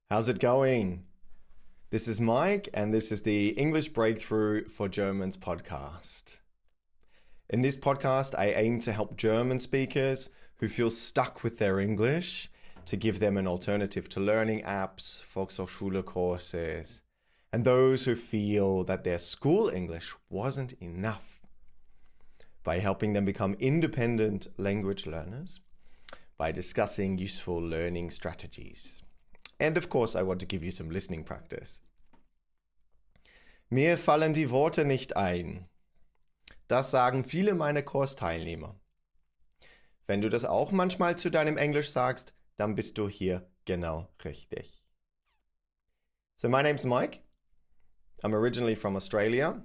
How's it going? This is Mike, and this is the English Breakthrough for Germans podcast. In this podcast, I aim to help German speakers who feel stuck with their English to give them an alternative to learning apps, Volkshochschule courses, and those who feel that their school English wasn't enough by helping them become independent language learners by discussing useful learning strategies. And of course, I want to give you some listening practice. Mir fallen die Worte nicht ein. Das sagen viele meiner Kursteilnehmer. Wenn du das auch manchmal zu deinem Englisch sagst, dann bist du hier genau richtig. So my name's Mike. I'm originally from Australia.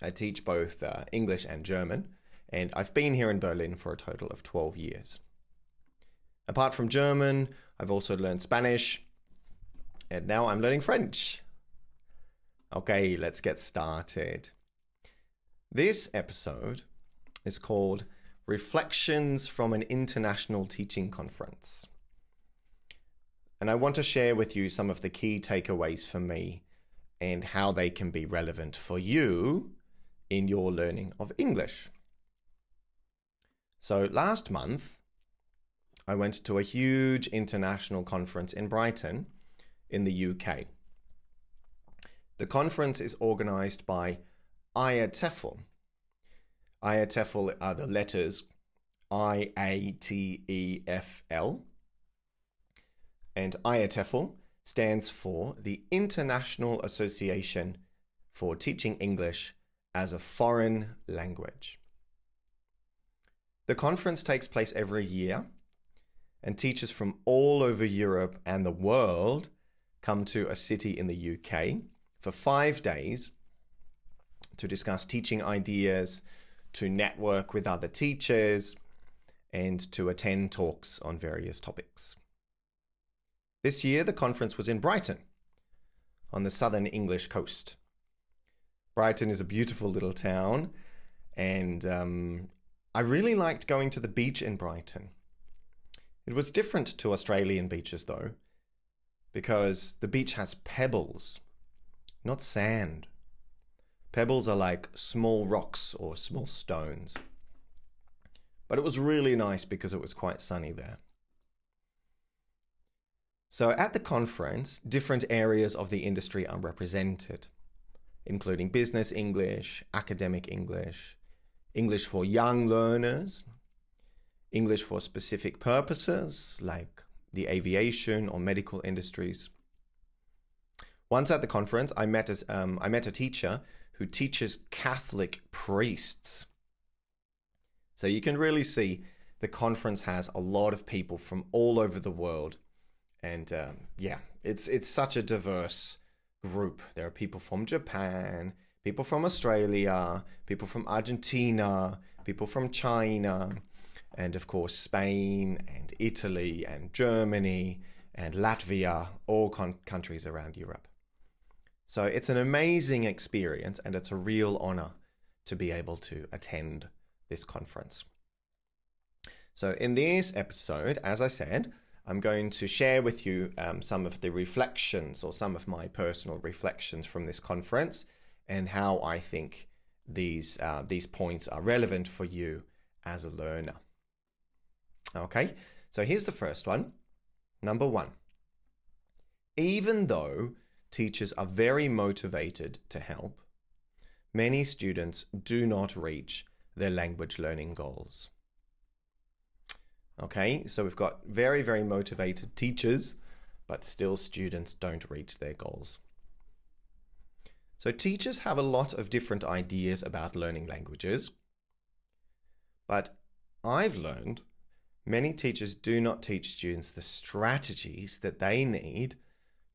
I teach both English and German, and I've been here in Berlin for a total of 12 years. Apart from German, I've also learned Spanish, and now I'm learning French. Okay, let's get started. This episode is called Reflections from an International Teaching Conference. And I want to share with you some of the key takeaways for me and how they can be relevant for you in your learning of English. So last month, I went to a huge international conference in Brighton in the UK. The conference is organized by IATEFL. IATEFL are the letters IATEFL. And IATEFL stands for the International Association for Teaching English as a Foreign Language. The conference takes place every year, and teachers from all over Europe and the world come to a city in the UK for 5 days to discuss teaching ideas, to network with other teachers, and to attend talks on various topics. This year, the conference was in Brighton, on the southern English coast. Brighton is a beautiful little town, and I really liked going to the beach in Brighton. It was different to Australian beaches, though, because the beach has pebbles, not sand. Pebbles are like small rocks or small stones. But it was really nice because it was quite sunny there. So at the conference, different areas of the industry are represented, including business English, academic English, English for young learners, English for specific purposes like the aviation or medical industries. Once at the conference, I met a teacher who teaches Catholic priests. So you can really see the conference has a lot of people from all over the world. And it's such a diverse group. There are people from Japan, people from Australia, people from Argentina, people from China, and of course Spain and Italy and Germany and Latvia, all countries around Europe. So it's an amazing experience, and it's a real honor to be able to attend this conference. So in this episode, as I said, I'm going to share with you some of the reflections or some of my personal reflections from this conference and how I think these points are relevant for you as a learner. Okay, so here's the first one. Number 1. Even though teachers are very motivated to help, many students do not reach their language learning goals. Okay, so we've got very, very motivated teachers, but still students don't reach their goals. So teachers have a lot of different ideas about learning languages, but I've learned many teachers do not teach students the strategies that they need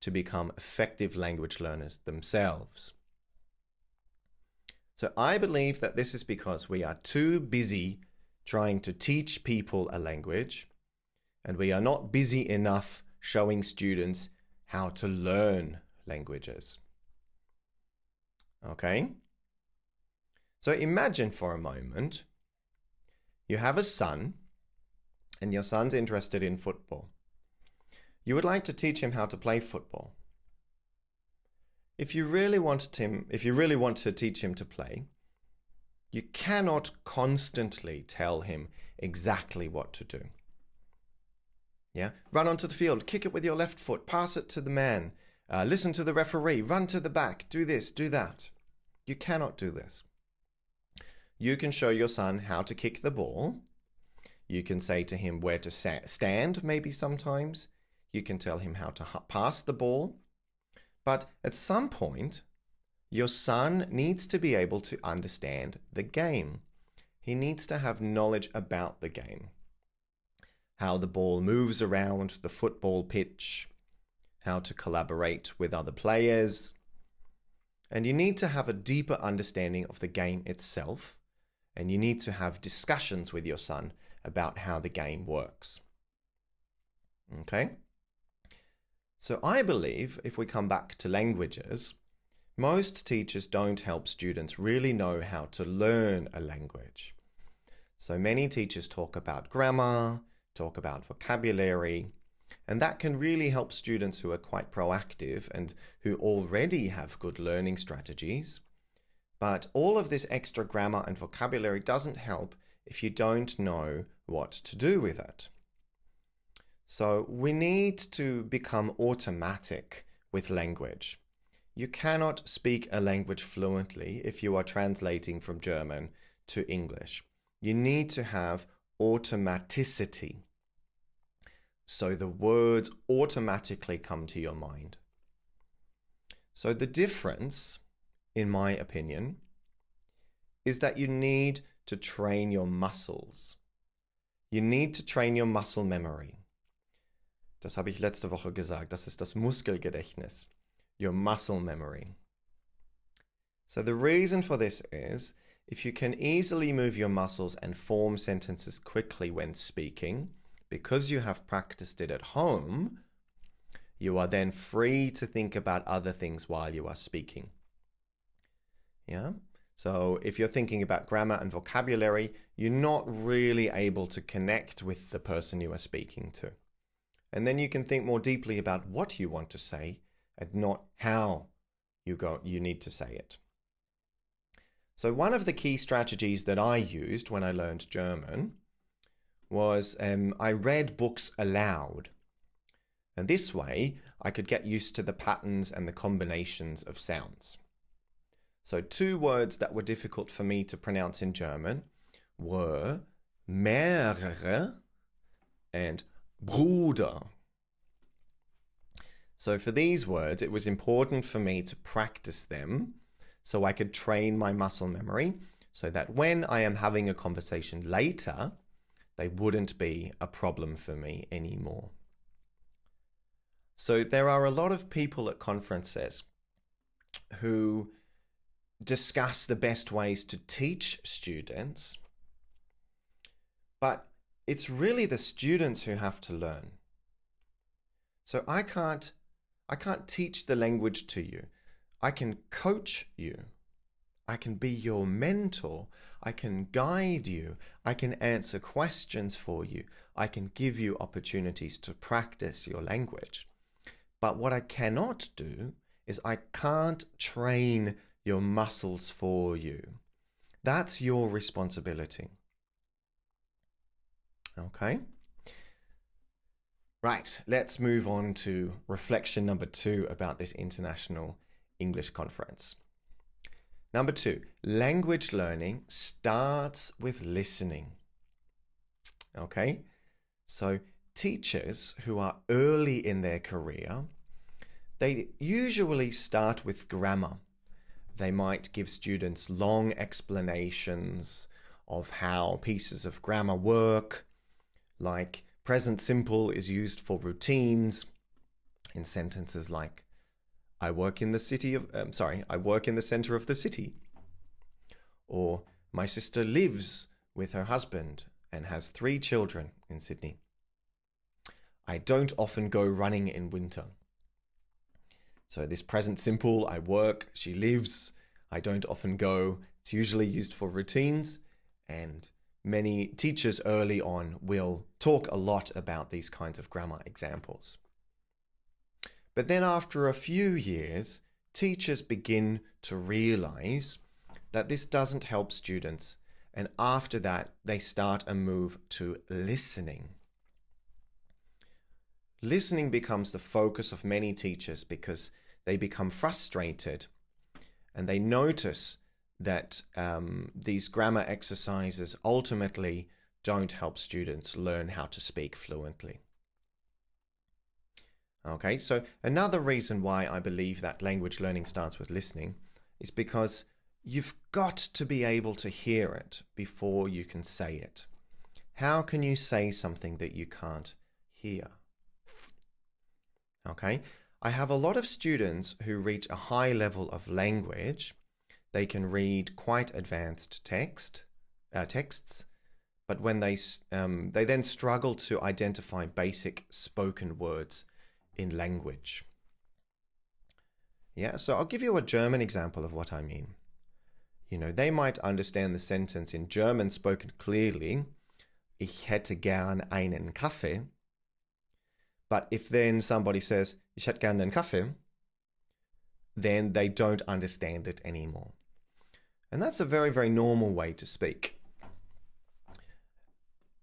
to become effective language learners themselves. So I believe that this is because we are too busy trying to teach people a language, and we are not busy enough showing students how to learn languages. Okay? So imagine for a moment, you have a son, and your son's interested in football. You would like to teach him how to play football. If you really want to teach him to play, you cannot constantly tell him exactly what to do. Yeah? Run onto the field, kick it with your left foot, pass it to the man, listen to the referee, run to the back, do this, do that. You cannot do this. You can show your son how to kick the ball. You can say to him where to stand, maybe sometimes. You can tell him how to pass the ball. But at some point, your son needs to be able to understand the game. He needs to have knowledge about the game. How the ball moves around the football pitch, how to collaborate with other players. And you need to have a deeper understanding of the game itself, and you need to have discussions with your son about how the game works. Okay? So I believe, if we come back to languages, most teachers don't help students really know how to learn a language. So many teachers talk about grammar, talk about vocabulary, and that can really help students who are quite proactive and who already have good learning strategies. But all of this extra grammar and vocabulary doesn't help if you don't know what to do with it. So we need to become automatic with language. You cannot speak a language fluently if you are translating from German to English. You need to have automaticity. So the words automatically come to your mind. So the difference, in my opinion, is that you need to train your muscles. You need to train your muscle memory. Das habe ich letzte Woche gesagt. Das ist das Muskelgedächtnis. Your muscle memory. So the reason for this is, if you can easily move your muscles and form sentences quickly when speaking, because you have practiced it at home, you are then free to think about other things while you are speaking. Yeah? So if you're thinking about grammar and vocabulary, you're not really able to connect with the person you are speaking to. And then you can think more deeply about what you want to say and not how you need to say it. So one of the key strategies that I used when I learned German was I read books aloud. And this way, I could get used to the patterns and the combinations of sounds. So 2 words that were difficult for me to pronounce in German were mehrere and Bruder. So for these words, it was important for me to practice them so I could train my muscle memory so that when I am having a conversation later, they wouldn't be a problem for me anymore. So there are a lot of people at conferences who discuss the best ways to teach students, but it's really the students who have to learn. So I can't teach the language to you. I can coach you. I can be your mentor. I can guide you. I can answer questions for you. I can give you opportunities to practice your language. But what I cannot do is I can't train your muscles for you. That's your responsibility. Okay? Right, let's move on to reflection number 2 about this International English Conference. Number 2, language learning starts with listening. Okay? So teachers who are early in their career, they usually start with grammar. They might give students long explanations of how pieces of grammar work, like present simple is used for routines in sentences like I work in the center of the city. Or my sister lives with her husband and has 3 children in Sydney. I don't often go running in winter. So this present simple, I work, she lives, I don't often go. It's usually used for routines, and many teachers early on will talk a lot about these kinds of grammar examples. But then after a few years, teachers begin to realize that this doesn't help students. And after that, they start a move to listening. Listening becomes the focus of many teachers because they become frustrated and they notice that these grammar exercises ultimately don't help students learn how to speak fluently. Okay, so another reason why I believe that language learning starts with listening is because you've got to be able to hear it before you can say it. How can you say something that you can't hear? Okay, I have a lot of students who reach a high level of language. They can read quite advanced texts, but when they then struggle to identify basic spoken words in language. Yeah, so I'll give you a German example of what I mean. You know, they might understand the sentence in German spoken clearly, ich hätte gern einen Kaffee. But if then somebody says, ich hätte gern einen Kaffee, then they don't understand it anymore. And that's a very, very normal way to speak.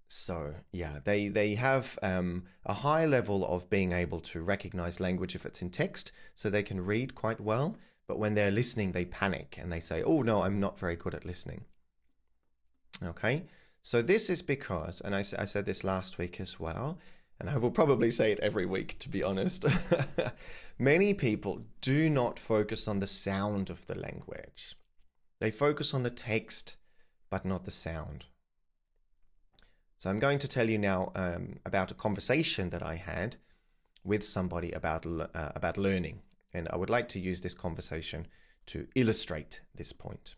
So, yeah, they have a high level of being able to recognize language if it's in text, so they can read quite well. But when they're listening, they panic and they say, oh, no, I'm not very good at listening. Okay, so this is because, and I said this last week as well, and I will probably say it every week, to be honest, many people do not focus on the sound of the language. They focus on the text, but not the sound. So I'm going to tell you now about a conversation that I had with somebody about learning. And I would like to use this conversation to illustrate this point.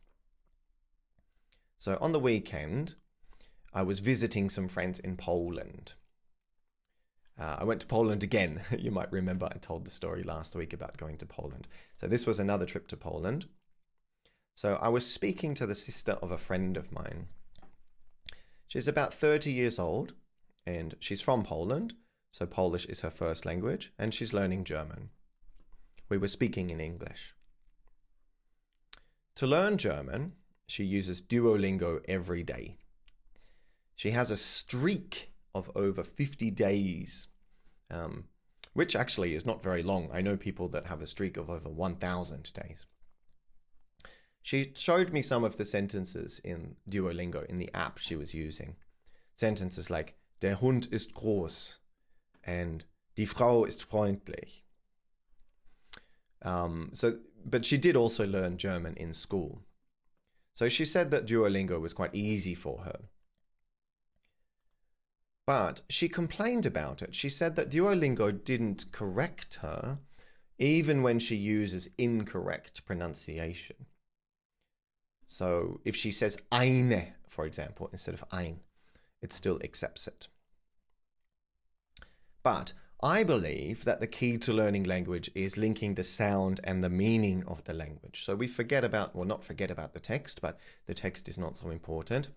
So on the weekend, I was visiting some friends in Poland. I went to Poland again. You might remember I told the story last week about going to Poland. So this was another trip to Poland. So I was speaking to the sister of a friend of mine. She's about 30 years old and she's from Poland. So Polish is her first language and she's learning German. We were speaking in English. To learn German, she uses Duolingo every day. She has a streak of over 50 days, which actually is not very long. I know people that have a streak of over 1,000 days. She showed me some of the sentences in Duolingo, in the app she was using. Sentences like, der Hund ist groß and die Frau ist freundlich. But she did also learn German in school. So she said that Duolingo was quite easy for her. But she complained about it. She said that Duolingo didn't correct her, even when she uses incorrect pronunciation. So if she says eine, for example, instead of ein, it still accepts it. But I believe that the key to learning language is linking the sound and the meaning of the language. So we forget about, well, not forget about the text, but the text is not so important.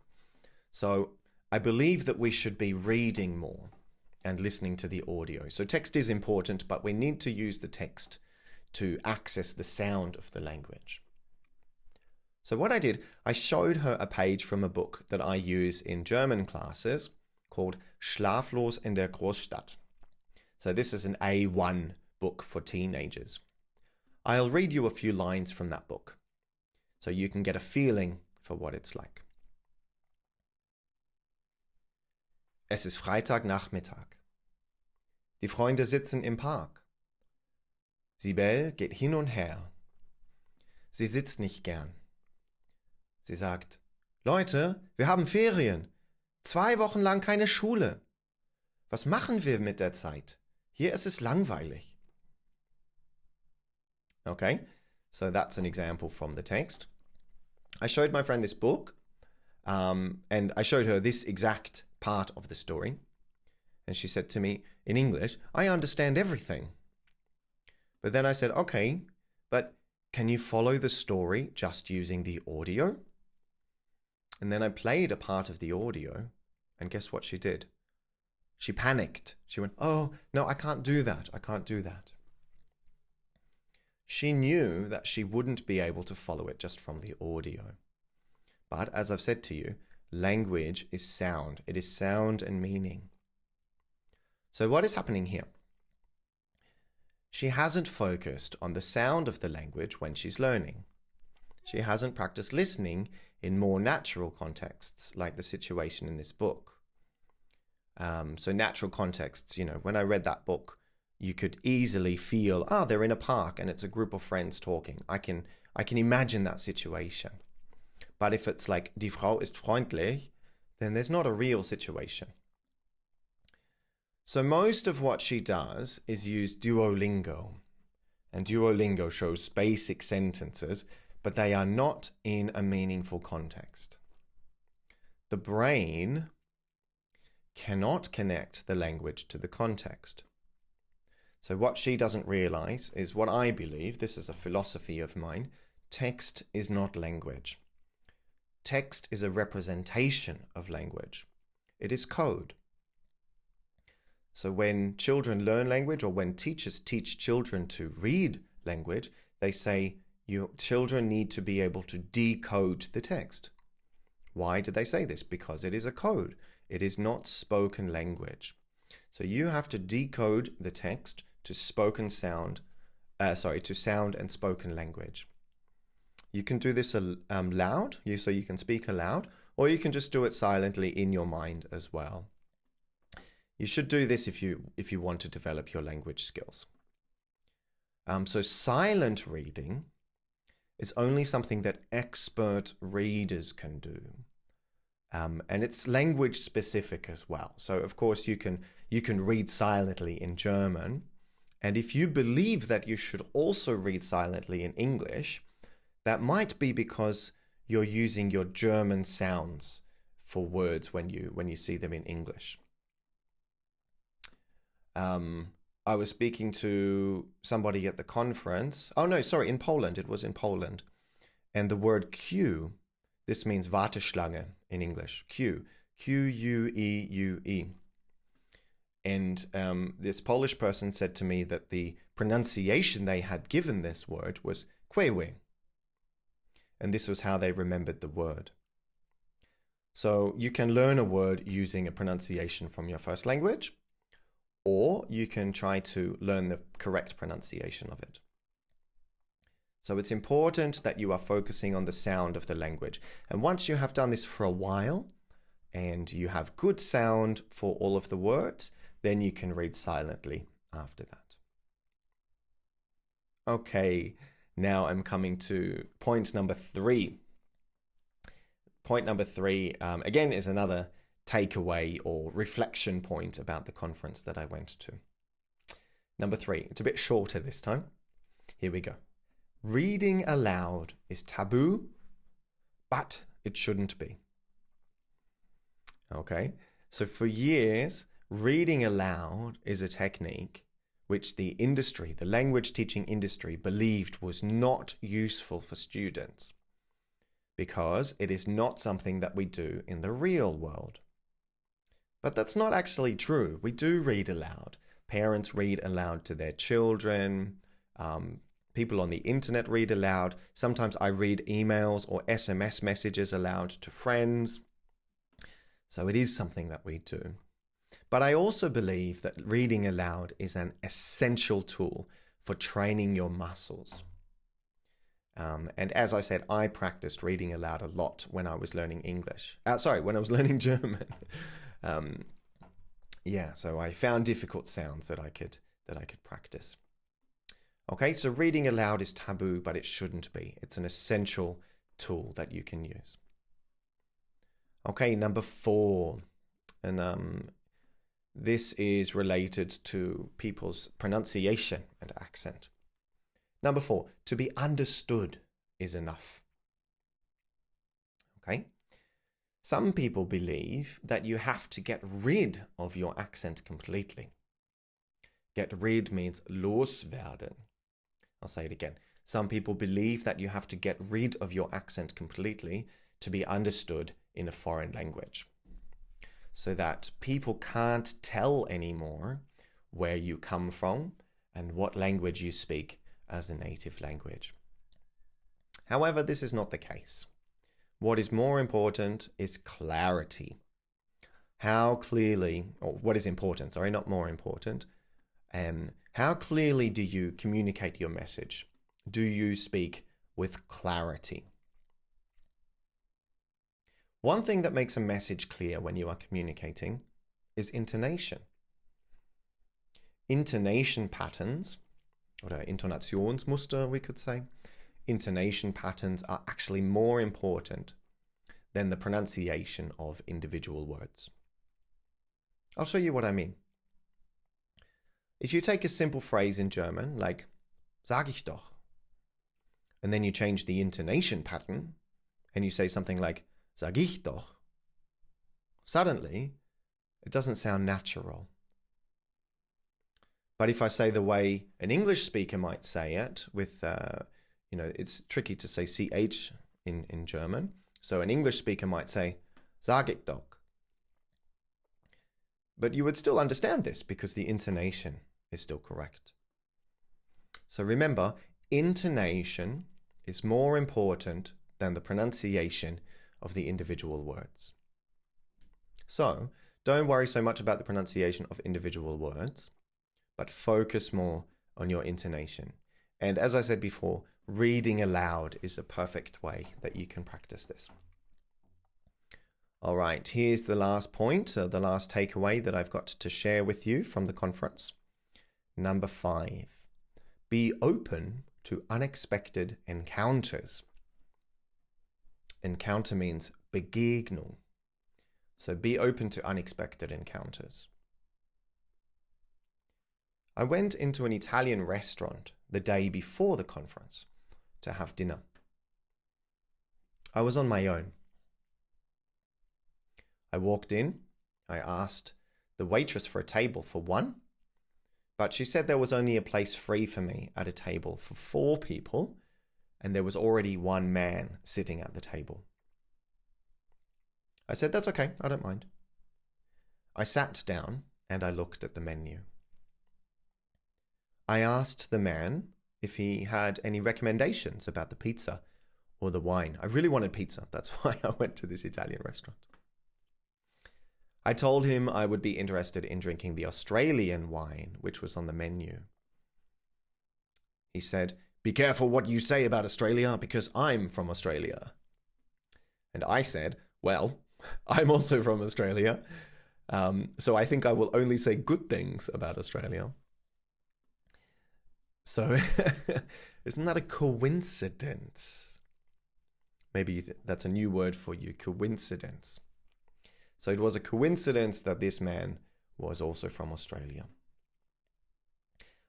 So I believe that we should be reading more and listening to the audio. So text is important, but we need to use the text to access the sound of the language. So what I did, I showed her a page from a book that I use in German classes called Schlaflos in der Großstadt. So this is an A1 book for teenagers. I'll read you a few lines from that book so you can get a feeling for what it's like. Es ist Freitagnachmittag. Die Freunde sitzen im Park. Sibel geht hin und her. Sie sitzt nicht gern. Sie sagt, Leute, wir haben Ferien. 2 Wochen lang keine Schule. Was machen wir mit der Zeit? Hier ist es langweilig. Okay, so that's an example from the text. I showed my friend this book, and I showed her this exact part of the story. And she said to me in English, I understand everything. But then I said, okay, but can you follow the story just using the audio? And then I played a part of the audio, and guess what she did? She panicked. She went, oh, no, I can't do that. I can't do that. she knew that she wouldn't be able to follow it just from the audio. But as I've said to you, language is sound. It is sound and meaning. So what is happening here? She hasn't focused on the sound of the language when she's learning. She hasn't practiced listening in more natural contexts, like the situation in this book. So natural contexts, when I read that book, you could easily feel, they're in a park and it's a group of friends talking. I can imagine that situation. But if it's like, die Frau ist freundlich, then there's not a real situation. So most of what she does is use Duolingo. And Duolingo shows basic sentences, but they are not in a meaningful context. The brain cannot connect the language to the context. So what she doesn't realize is what I believe, this is a philosophy of mine, text is not language. Text is a representation of language. It is code. So when children learn language, or when teachers teach children to read language, they say your children need to be able to decode the text. Why do they say this? Because it is a code. It is not spoken language. So you have to decode the text to sound and spoken language. You can do this loud, so you can speak aloud, or you can just do it silently in your mind as well. You should do this if you want to develop your language skills. So silent reading is only something that expert readers can do. And it's language specific as well. So of course you can read silently in German. And if you believe that you should also read silently in English, that might be because you're using your German sounds for words when you see them in English. I was speaking to somebody at the conference. In Poland. It was in Poland. And the word queue, this means Warteschlange in English. Queue. Q-U-E-U-E. And this Polish person said to me that the pronunciation they had given this word was kwewe. And this was how they remembered the word. So you can learn a word using a pronunciation from your first language, or you can try to learn the correct pronunciation of it. So it's important that you are focusing on the sound of the language. And once you have done this for a while, and you have good sound for all of the words, then you can read silently after that. Okay, now I'm coming to point number 3. Point number 3, again, is another takeaway or reflection point about the conference that I went to. Number 3, it's a bit shorter this time. Here we go. Reading aloud is taboo, but it shouldn't be. Okay, so for years, reading aloud is a technique which the industry, the language teaching industry, believed was not useful for students because it is not something that we do in the real world. But that's not actually true. We do read aloud. Parents read aloud to their children. People on the internet read aloud. Sometimes I read emails or SMS messages aloud to friends. So it is something that we do. But I also believe that reading aloud is an essential tool for training your muscles. And as I said, I practiced reading aloud a lot when I was learning English. When I was learning German. So I found difficult sounds that I could practice. Okay, so reading aloud is taboo, but it shouldn't be. It's an essential tool that you can use. Okay, number 4. And this is related to people's pronunciation and accent. Number 4, to be understood is enough. Okay? Some people believe that you have to get rid of your accent completely. Get rid means loswerden. I'll say it again. Some people believe that you have to get rid of your accent completely to be understood in a foreign language, so that people can't tell anymore where you come from and what language you speak as a native language. However, this is not the case. What is more important is clarity. How clearly, or what is important, sorry, not more important. How clearly do you communicate your message? Do you speak with clarity? One thing that makes a message clear when you are communicating is intonation. Intonation patterns, oder Intonationsmuster, we could say, intonation patterns are actually more important than the pronunciation of individual words. I'll show you what I mean. If you take a simple phrase in German, like sag ich doch, and then you change the intonation pattern, and you say something like sag ich doch, suddenly it doesn't sound natural. But if I say the way an English speaker might say it, with, it's tricky to say CH in German. So an English speaker might say, sag ich doch. But you would still understand this because the intonation is still correct. So remember, intonation is more important than the pronunciation of the individual words. So don't worry so much about the pronunciation of individual words, but focus more on your intonation. And as I said before, reading aloud is a perfect way that you can practice this. All right, here's the last point, the last takeaway that I've got to share with you from the conference. Number 5, be open to unexpected encounters. Encounter means Begegnung. So be open to unexpected encounters. I went into an Italian restaurant the day before the conference to have dinner. I was on my own. I walked in, I asked the waitress for a table for one, but she said there was only a place free for me at a table for 4 people, and there was already one man sitting at the table. I said, that's okay, I don't mind. I sat down and I looked at the menu. I asked the man if he had any recommendations about the pizza or the wine. I really wanted pizza. That's why I went to this Italian restaurant. I told him I would be interested in drinking the Australian wine, which was on the menu. He said, be careful what you say about Australia because I'm from Australia. And I said, well, I'm also from Australia, so I think I will only say good things about Australia. So, isn't that a coincidence? Maybe that's a new word for you, coincidence. So it was a coincidence that this man was also from Australia.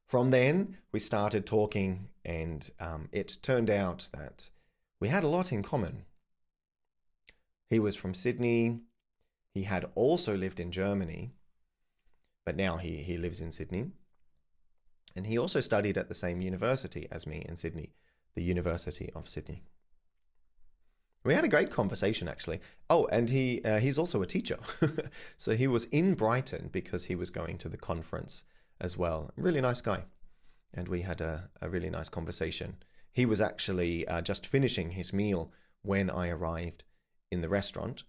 From then, we started talking, and it turned out that we had a lot in common. He was from Sydney. He had also lived in Germany, but now he lives in Sydney. And he also studied at the same university as me in Sydney, the University of Sydney. We had a great conversation, actually. Oh, and he's also a teacher. So he was in Brighton because he was going to the conference as well. Really nice guy. And we had a really nice conversation. He was actually just finishing his meal when I arrived in the restaurant.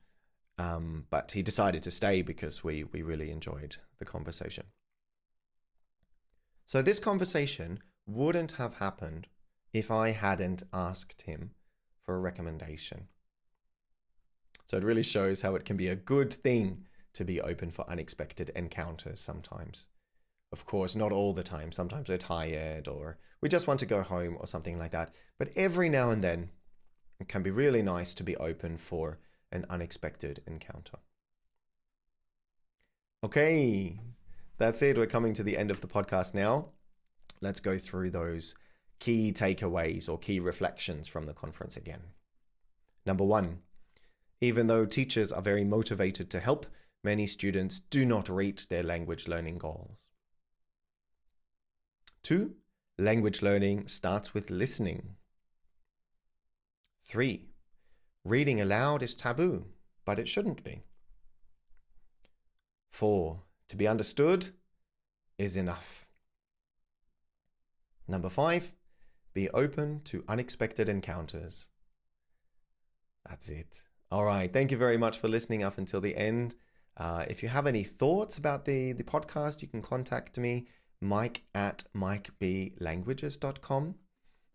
But he decided to stay because we really enjoyed the conversation. So this conversation wouldn't have happened if I hadn't asked him for a recommendation. So it really shows how it can be a good thing to be open for unexpected encounters sometimes. Of course, not all the time. Sometimes we're tired or we just want to go home or something like that. But every now and then, it can be really nice to be open for an unexpected encounter. Okay, that's it. We're coming to the end of the podcast now. Let's go through those key takeaways or key reflections from the conference again. Number 1, even though teachers are very motivated to help, many students do not reach their language learning goals. 2, language learning starts with listening. 3, reading aloud is taboo, but it shouldn't be. 4, to be understood is enough. Number 5, be open to unexpected encounters. That's it. All right. Thank you very much for listening up until the end. If you have any thoughts about the podcast, you can contact me, mike@mikeblanguages.com.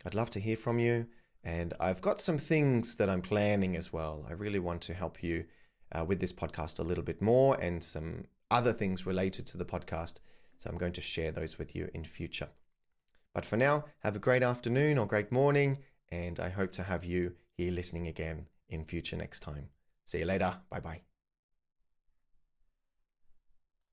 I'd love to hear from you. And I've got some things that I'm planning as well. I really want to help you with this podcast a little bit more and some other things related to the podcast. So I'm going to share those with you in future. But for now, have a great afternoon or great morning. And I hope to have you here listening again in future next time. See you later. Bye-bye.